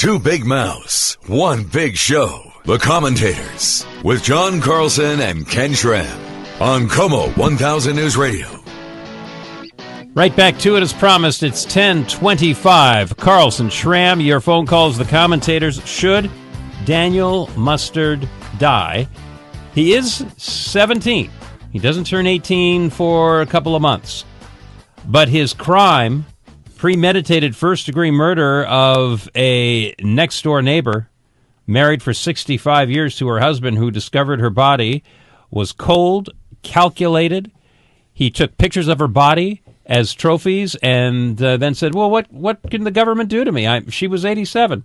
Two big mouths, one big show. The Commentators with John Carlson and Ken Schramm on KOMO 1000 News Radio. Right back to it as promised. It's 10:25. Carlson, Schramm, your phone calls. The Commentators. Should Daniel Mustard die? He is 17. He doesn't turn 18 for a couple of months. But his crime, premeditated first-degree murder of a next-door neighbor, married for 65 years to her husband who discovered her body, was cold, calculated. He took pictures of her body as trophies and then said, well, what can the government do to me? She was 87.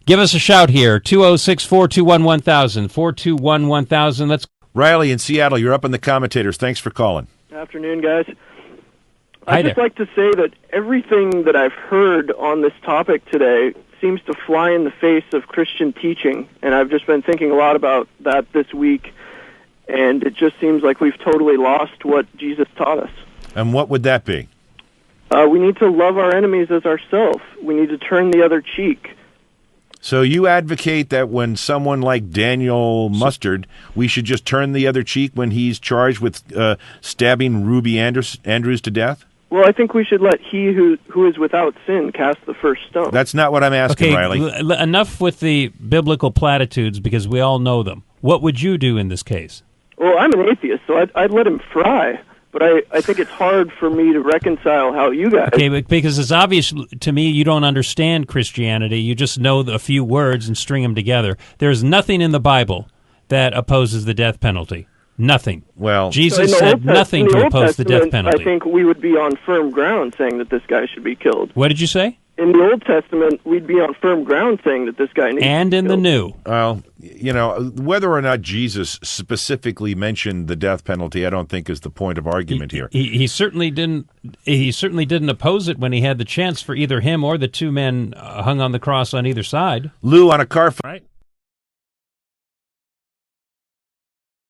Give us a shout here, 206-421-1000, 421-1000. Let's. Riley in Seattle, you're up in the Commentators. Thanks for calling. Afternoon, guys. Hi I'd just there. like to say that everything that I've heard on this topic today seems to fly in the face of Christian teaching, and I've just been thinking a lot about that this week, and it just seems like we've totally lost what Jesus taught us. And what would that be? We need to love our enemies as ourselves. We need to turn the other cheek. So you advocate that when someone like Daniel Mustard, we should just turn the other cheek when he's charged with stabbing Ruby Andrews to death? Well, I think we should let he who is without sin cast the first stone. That's not what I'm asking, Riley. Enough with the biblical platitudes because we all know them. What would you do in this case? Well, I'm an atheist, so I'd let him fry. But I think it's hard for me to reconcile how you guys... Okay, because it's obvious to me you don't understand Christianity. You just know a few words and string them together. There's nothing in the Bible that opposes the death penalty. Nothing. Well, Jesus said nothing to oppose the death penalty. I think we would be on firm ground saying that this guy should be killed. What did you say? In the Old Testament, we'd be on firm ground saying that this guy needs to be killed. And in the New. Well, you know, whether or not Jesus specifically mentioned the death penalty, I don't think is the point of argument here. He certainly didn't. He certainly didn't oppose it when he had the chance for either him or the two men hung on the cross on either side. Lou on a car. Right.